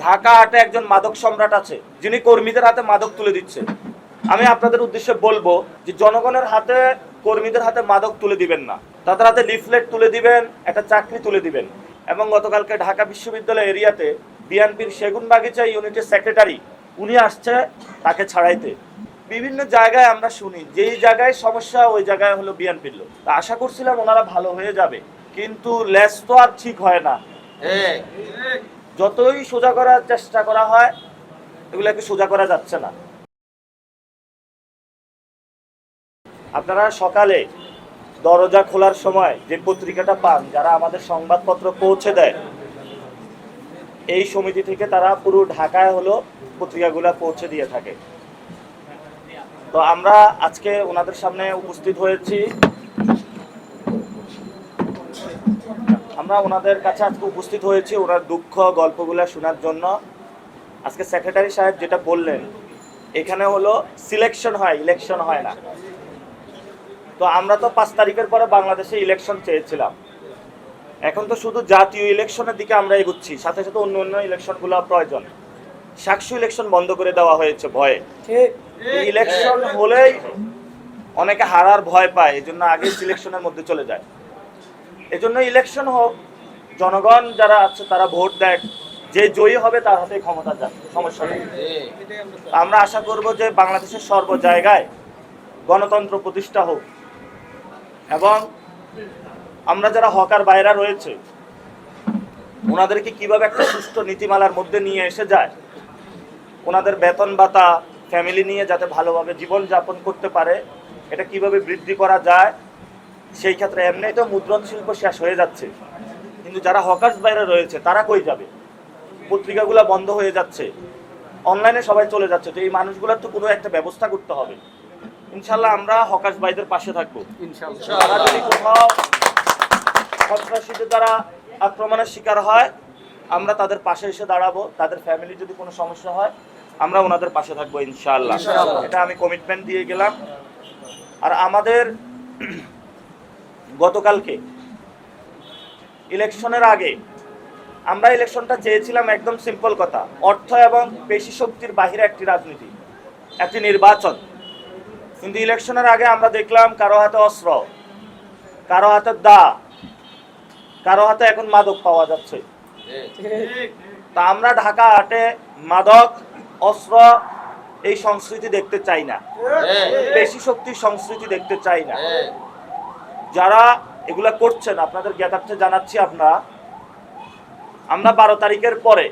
ঢাকা হাটে একজন মাদক সম্রাট আছে, যিনি কর্মীদের হাতে মাদক তুলে দিচ্ছে। আমি আপনাদের উদ্দেশ্যে বলবো যে জনগণের হাতে, কর্মীদের হাতে মাদক তুলে দিবেন না, তাদের হাতে লিফলেট তুলে দিবেন, একটা চাকরি তুলে দিবেন। এবং গতকালকে ঢাকা বিশ্ববিদ্যালয় এরিয়াতে বিএনপির সেগুনবাগিচা ইউনিটের সেক্রেটারি উনি আসছে তাকে ছাড়াইতে। বিভিন্ন জায়গায় আমরা শুনি যেই জায়গায় সমস্যা ওই জায়গায় হলো বিএনপির লোক। তা আশা করছিলাম ওনারা ভালো হয়ে যাবে, কিন্তু লেস তো আর ঠিক হয় না। যতই সোজা করার চেষ্টা করা হয় এগুলোকে সোজা করা যাচ্ছে না। আপনারা সকালে দরজা খোলার সময় যে পত্রিকাটা পান, যারা আমাদের সংবাদপত্র পৌঁছে দেয়, এই সমিতি থেকে তারা পুরো ঢাকায় হলো পত্রিকাগুলো পৌঁছে দিয়ে থাকে। তো আমরা আজকে ওনাদের সামনে উপস্থিত হয়েছি, আমরা ওনাদের কাছে আজকে উপস্থিত হয়েছি ওনার দুঃখ গল্পগুলো শোনার জন্য। আজকে সেক্রেটারি সাহেব যেটা বললেন, এখানে হলো সিলেকশন হয়, ইলেকশন হয় না। তো আমরা তো 5 তারিখের পরে বাংলাদেশে ইলেকশন চেয়েছিলাম, এখন তো শুধু জাতীয় ইলেকশনের দিকে আমরা এগুচ্ছি, সাথে সাথে অন্য অন্য ইলেকশনগুলো প্রয়োজন। সাকসু ইলেকশন বন্ধ করে দেওয়া হয়েছে ভয়ে। ইলেকশন হলেই অনেকে হারার ভয় পায়, এই জন্য আগে সিলেকশনের মধ্যে চলে যায়। এই জন্য ইলেকশন হোক, জনগণ যারা আছে তারা ভোট দেয়, যে জয়ী হবে তার হাতে ক্ষমতা যাক, সমস্যা নেই। আমরা আশা করব যে বাংলাদেশের সর্ব জায়গায় গণতন্ত্র প্রতিষ্ঠা হোক, এবং আমরা যারা হকার বাইরা রয়েছে ওনাদেরকে কিভাবে একটা সুষ্ঠু নীতিমালার মধ্যে নিয়ে এসে যায়, ওনাদের বেতন ভাতা ফ্যামিলি নিয়ে যাতে ভালোভাবে জীবন যাপন করতে পারে, এটা কিভাবে বৃদ্ধি করা যায়। সেই ক্ষেত্রে এমনিই তো মুদ্রণ শিল্প শেষ হয়ে যাচ্ছে, কিন্তু যারা হকার্স বাইরে রয়েছে তারা কই যাবে? পত্রিকাগুলো বন্ধ হয়ে যাচ্ছে, অনলাইনে সবাই চলে যাচ্ছে। তো এই মানুষগুলোর তো কোনো একটা ব্যবস্থা করতে হবে। ইনশাল্লাহ আমরা হকার্স ভাইদের পাশে থাকবো। তারা যদি কোথাও সন্ত্রাসীদের দ্বারা আক্রমণের শিকার হয়, আমরা তাদের পাশে এসে দাঁড়াবো। তাদের ফ্যামিলি যদি কোনো সমস্যা হয়, আমরা ওনাদের পাশে থাকবো ইনশাআল্লাহ। এটা আমি কমিটমেন্ট দিয়ে গেলাম। আর আমাদের গতকালকে ইলেকশনের আগে আমরা ইলেকশনটা চেয়েছিলাম একদম সিম্পল কথা, অর্থ এবং পেশি শক্তির বাহিরে একটি রাজনীতি, একটি নির্বাচন। কিন্তু ইলেকশনের আগে আমরা দেখলাম কারো হাতে অস্ত্র, কারো হাতে দা, কারো হাতে এখন মাদক পাওয়া যাচ্ছে। তা আমরা ঢাকা হাটে মাদক, অস্ত্র এই সংস্কৃতি দেখতে চাই না, পেশি শক্তির সংস্কৃতি দেখতে চাই না। যারা এগুলা করছেন আপনাদের জ্ঞাতার্থে জানাচ্ছি, আমরা 12 তারিখের পরে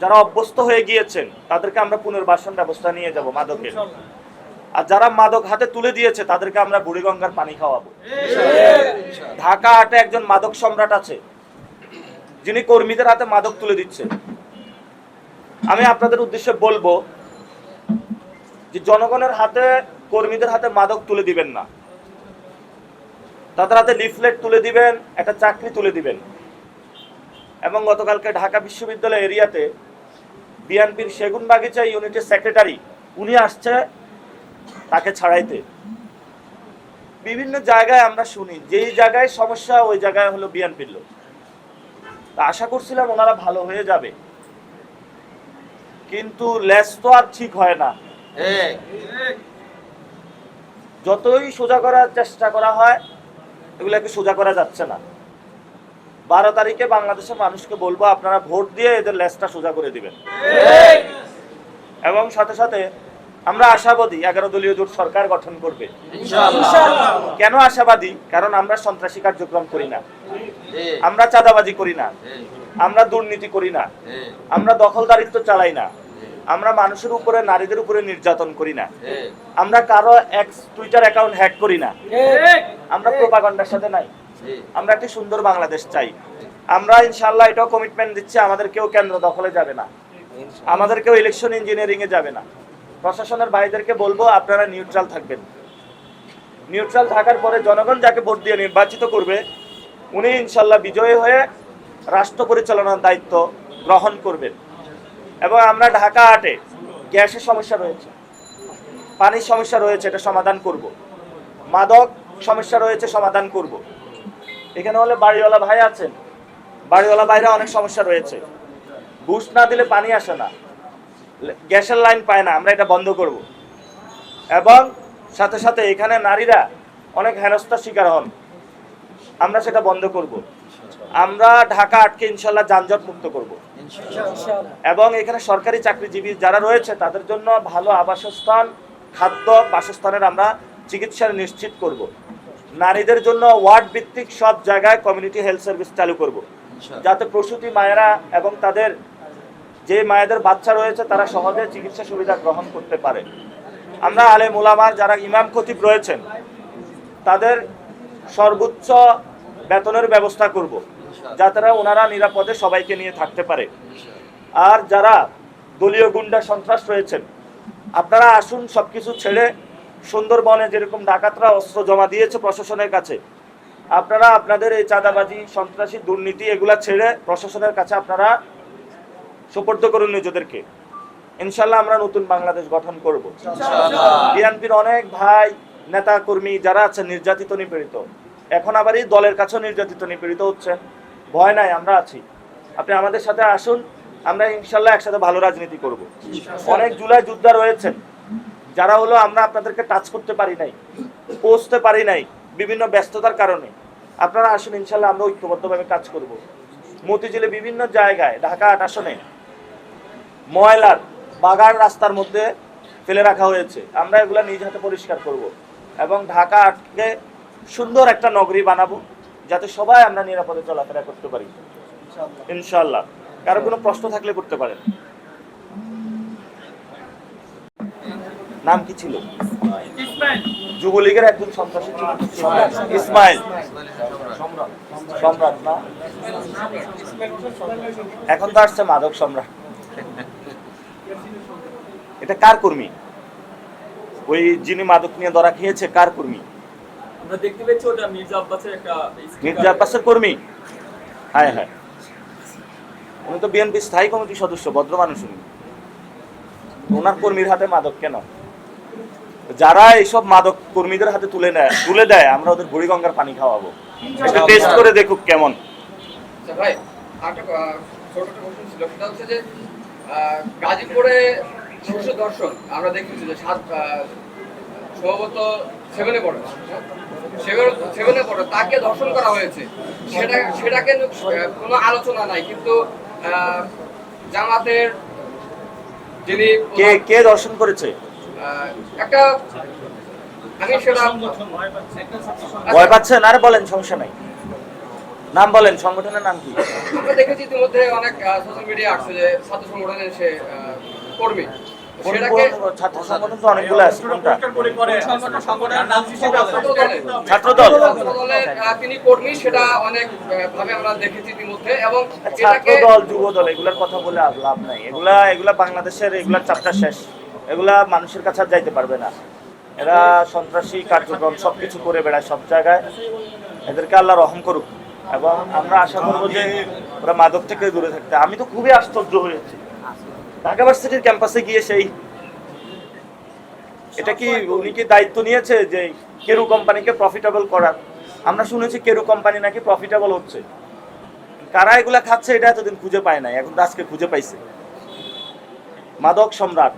যারা অভ্যস্ত হয়ে গিয়েছেন তাদেরকে আমরা পুনর্বাসন ব্যবস্থা নিয়ে যাব মাদকের। আর যারা মাদক হাতে তুলে দিয়েছে তাদেরকে আমরা বুড়িগঙ্গার পানি খাওয়াবো। ঢাকা হাটে একজন মাদক সম্রাট আছে, যিনি কর্মীদের হাতে মাদক তুলে দিচ্ছে। আমি আপনাদের উদ্দেশ্যে বলবো যে জনগণের হাতে, কর্মীদের হাতে মাদক তুলে দিবেন না, তাদের হাতে লিফলেট তুলে দিবেন, একটা চাকরি তুলে দিবেন। এবং গতকালকে ঢাকা বিশ্ববিদ্যালয় এরিয়াতে বিএনপির সেগুনবাগিচা ইউনিটের সেক্রেটারি উনি আসছে তাকে ছাড়াইতে। বিভিন্ন জায়গায় আমরা শুনি যেই জায়গায় সমস্যা ওই জায়গায় হলো বিএনপির লোক। তা আশা করছিলাম ওনারা ভালো হয়ে যাবে, কিন্তু লেস তো আর ঠিক হয় না। যতই সোজা করার চেষ্টা করা হয় এগুলোকে সোজা করা যাচ্ছে না। 12 তারিখে বাংলাদেশের মানুষকে বলবো আপনারা ভোট দিয়ে এদের লেসটা সোজা করে দিবেন। এবং সাথে সাথে আমরা আশাবাদী 11 দলীয় জোট সরকার গঠন করবে ইনশাআল্লাহ। কেন আশাবাদী? কারণ আমরা সন্ত্রাসী কার্যক্রম করি না, আমরা চাঁদাবাজি করি না, আমরা দুর্নীতি করি না, আমরা দখলদারিত্ব চালাই না, আমরা মানুষের উপরে, নারীদের উপরে নির্যাতন করি না, আমরা কারো টুইটার অ্যাকাউন্ট হ্যাক করি না, আমরা প্রোপাগান্ডার সাথে নাই। আমরা একটি সুন্দর বাংলাদেশ চাই। আমরা ইনশাআল্লাহ এটাও কমিটমেন্ট দিচ্ছি, আমাদের কেউ কেন্দ্র দখলে যাবে না, আমাদের কেউ ইলেকশন ইঞ্জিনিয়ারিং এ যাবে না। প্রশাসনের ভাইদেরকে বলবো আপনারা নিউট্রাল থাকবেন। নিউট্রাল থাকার পরে জনগণ যাকে ভোট দিয়ে নির্বাচিত করবে উনি ইনশাআল্লাহ বিজয়ী হয়ে রাষ্ট্র পরিচালনার দায়িত্ব গ্রহণ করবেন। এবং আমরা ঢাকা হাটে গ্যাসের সমস্যা রয়েছে, পানির সমস্যা রয়েছে, এটা সমাধান করব। মাদক সমস্যা রয়েছে, সমাধান করব। এখানে হলে বাড়িওয়ালা ভাই আছেন, বাড়িওয়ালা ভাইরা অনেক সমস্যা রয়েছে, ঘুষ না দিলে পানি আসে না, গ্যাসের লাইন পায় না, আমরা এটা বন্ধ করব। এবং সাথে সাথে এখানে নারীরা অনেক হেনস্থার শিকার হন, আমরা সেটা বন্ধ করব। আমরা ঢাকা আটকে ইনশাল্লাহ যানজট মুক্ত করব। এবং এখানে সরকারি চাকরিজীবী যারা রয়েছে তাদের জন্য ভালো আবাসস্থান, খাদ্য, বাসস্থানের আমরা চিকিৎসা নিশ্চিত করব। নারীদের জন্য ওয়ার্ড ভিত্তিক সব জায়গায় কমিউনিটি হেলথ সার্ভিস চালু করব, যাতে প্রসূতি মায়েরা এবং তাদের যে মায়েদের বাচ্চা রয়েছে তারা সহজে চিকিৎসা সুবিধা গ্রহণ করতে পারে। আমরা আলেম ওলামার যারা ইমাম খতিব রয়েছেন তাদের সর্বোচ্চ বেতনের ব্যবস্থা করব, যাতে ওনারা নিরাপদে সবাইকে নিয়ে থাকতে পারে। আর যারা দলীয় গুন্ডা সন্ত্রাস রয়েছেন, আপনারা আসুন, সবকিছু ছেড়ে সুন্দরবনে যেরকম ডাকাতরা অস্ত্র জমা দিয়েছে প্রশাসনের কাছে, আপনারা আপনাদের এই চাঁদাবাজি, সন্ত্রাসী, দুর্নীতি এগুলা ছেড়ে প্রশাসনের কাছে আপনারা সুপর্দ করুন নিজেদেরকে। ইনশাল্লাহ আমরা নতুন বাংলাদেশ গঠন করব। বিএনপির অনেক ভাই নেতা কর্মী যারা আছেন নির্যাতিত নিপীড়িত, এখন আবার এই দলের কাছেও নির্যাতিত নিপীড়িত হচ্ছেন, ভয় নাই, আমরা আছি। আপনি আমাদের সাথে আসুন, আমরা ইনশাল্লাহ একসাথে ভালো রাজনীতি করব। অনেক জুলাই যোদ্ধা রয়েছেন যারা হলো আমরা আপনাদেরকে টাচ করতে পারি নাই, পৌঁছতে পারি নাই বিভিন্ন ব্যস্ততার কারণে। আপনারা আসুন, ইনশাল্লাহ আমরা ঐক্যবদ্ধভাবে কাজ করব। মতিঝিলে বিভিন্ন জায়গায় ঢাকা ৮ আসনে ময়লার বাগান রাস্তার মধ্যে ফেলে রাখা হয়েছে, আমরা এগুলা নিজ হাতে পরিষ্কার করব এবং ঢাকা ৮কে সুন্দর একটা নগরী বানাবো, যাতে সবাই আমরা নিরাপদে চলাফেরা করতে পারি ইনশাল্লাহ। কারো কোনো প্রশ্ন থাকলে করতে পারেন। নাম কি ছিল? যুবলীগের একজন সন্ত্রাসী ছিল ইসমাইল সম্রাট না, এখন তো আসছে মাদক সম্রাট। এটা কার কর্মী? ওই যিনি মাদক নিয়ে ধরা খেয়েছে কার কর্মী? আমরা দেখতে পেয়েছি ওটা মির্জা আব্বাসের কর্মী। হ্যাঁ হ্যাঁ, উনি তো বিএনপি স্থায়ী কমিটির সদস্য, ভদ্র মানুষ উনি। ওনার কর্মীর হাতে মাদক কেন? যারা এইসব মাদক কর্মীদের হাতে তুলে দেয়, আমরা ওদের বুড়িগঙ্গার পানি খাওয়াবো, এটা টেস্ট করে দেখুক কেমন। ভাই একটা ছোট একটা প্রশ্ন ছিল, সেটা হচ্ছে যে গাজীপুরে শিশু দর্শন আমরা দেখেছি যে সম্ভবত সেভেনে পড়ে তাকে দর্শন করা হয়েছে, সেটাকে কোনো আলোচনা নাই, কিন্তু জামাতের যিনি কে দর্শন করেছে একটা, আমি সেটা ভয় পাচ্ছেন? আরে বলেন, সমস্যা নাই, নাম বলেন, সংগঠনের নাম কি? আমরা দেখেছি ইতিমধ্যে অনেক সোশ্যাল মিডিয়া আসছে যে ছাত্র সংগঠনের সে কর্মী, ছাত্র সংগঠন তো অনেকগুলো আছে, কোনটা? ছাত্রদল, তিনি কর্মী, সেটা অনেক ভাবে আমরা দেখেছি ইতিমধ্যে। এবং ছাত্রদল, যুবদল এগুলার কথা বলে লাভ নাই, এগুলা বাংলাদেশের এগুলার চাপটা শেষ, এগুলা মানুষের কাছে যাইতে পারবে না। এরা সন্ত্রাসী কার্যক্রম সবকিছু করে বেড়ায় সব জায়গায়, এদেরকে আল্লাহ রহম করুক। এবং আমরা আশা করবো যে ওরা মাদক থেকে দূরে থাকতে। আমি তো খুবই আশ্চর্য হয়েছি ঢাকা ভার্সিটির ক্যাম্পাসে গিয়ে, এটা কি উনি কি দায়িত্ব নিয়েছে যে কেরু কোম্পানিকে প্রফিটেবল করার? আমরা শুনেছি কেরু কোম্পানি নাকি প্রফিটেবল হচ্ছে। কারা এগুলা খাচ্ছে এটা এতদিন খুঁজে পায় নাই, এখন তো আজকে খুঁজে পাইছে। মাদক সম্রাট,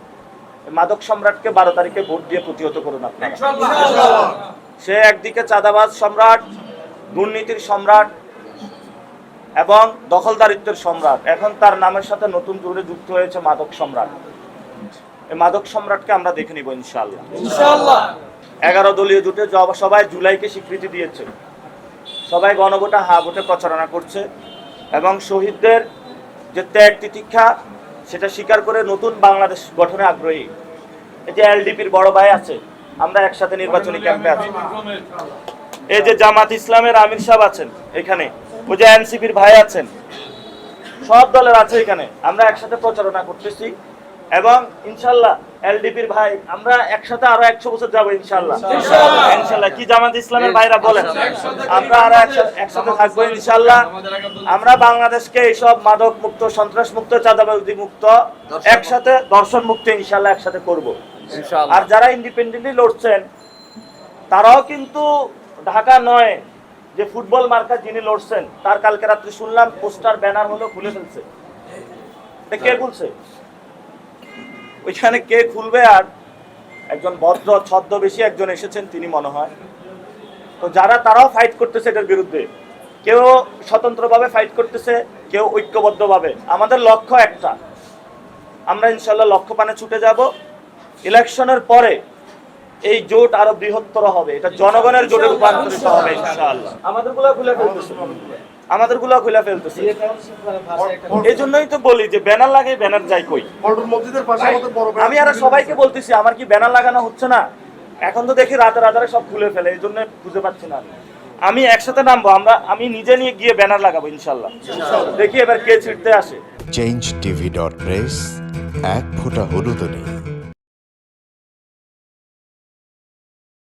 মাদক সম্রাটকে 12 তারিখে ভোট দিয়ে প্রতিহত করুন আপনারা। সে একদিকে চাঁদাবাজ সম্রাট, দুর্নীতির সম্রাট এবং দখলদারিত্বের সম্রাট, এখন তার নামের সাথে নতুন জুড়ে যুক্ত হয়েছে মাদক সম্রাট। এই মাদক সম্রাটকে আমরা দেখে নিব ইনশাআল্লাহ। 11 দলীয় জোটে সবাই জুলাইকে স্বীকৃতি দিয়েছে, সবাই গণভোটে হা ভোটে প্রচারণা করছে এবং শহীদদের যে ত্যাগ তিতিক্ষা সেটা স্বীকার করে নতুন বাংলাদেশ গঠনে আগ্রহী। এই যে এলডিপির বড় ভাই আছে, আমরা একসাথে নির্বাচনী ক্যাম্পে আছি। এই যে জামাত ইসলামের আমির সাহেব আছেন এখানে, ওই যে এনসিপির ভাই আছেন, সব দলের আছে এখানে, আমরা একসাথে প্রচারণা করতেছি এবং ইনশাল্লাহ এলডিপির ভাই আমরা একসাথে আরো 100 বছর যাবো ইনশাল্লাহ। ইনশাল্লাহ কি জামাত ইসলামের ভাইরা বলেন, আমরা আরো একসাথে থাকবো ইনশাল্লাহ। আমরা বাংলাদেশকে এইসব মাদক মুক্ত, সন্ত্রাস মুক্ত, চাঁদাবাজি মুক্ত, একসাথে দর্শন মুক্ত ইনশাল্লাহ একসাথে করব। আর যারা ইন্ডিপেন্ডেন্টলি লড়ছেন তারাও কিন্তু ঢাকা নয়, যে ফুটবল মার্কা যিনি লড়ছেন তার কালকে রাত্রে শুনলাম পোস্টার ব্যানার হলো খুলে ফেলছে। এটা কে খুলছে? ওইখানে কে খুলবে? আর একজন ভদ্র ছদ্মবেশী একজন এসেছেন, তিনি মনে হয়। তো যারা তারাও ফাইট করতেছে এটার বিরুদ্ধে, কেউ স্বতন্ত্রভাবে ফাইট করতেছে, কেউ ঐক্যবদ্ধভাবে। আমাদের লক্ষ্য একটা, আমরা ইনশাল্লাহ লক্ষ্যপানে ছুটে যাব। ইলেকশনের পরে এই জোট আরো বৃহত্তর হবে, এটা জনগণের জোটে রূপান্তরিত হবে ইনশাআল্লাহ। আমাদেরগুলো খুলে ফেলতেছে। এই জন্যই তো বলি যে ব্যানার লাগে, ব্যানার যাই কই। মসজিদের পাশে আমাদের বড় আমি আর সবাইকে বলতেছি, আমার কি ব্যানার লাগানো হচ্ছে না? এখন তো দেখি রাতে রাতারে সব খুলে ফেলে, এই জন্য খুঁজে পাচ্ছি না। আমি একসাথে নামবো, আমি নিজে নিয়ে গিয়ে ব্যানার লাগাবো ইনশাল্লাহ। দেখি এবার কে ছিটতে আসে। change tv.press এক ফোঁটা হলুদ নেই।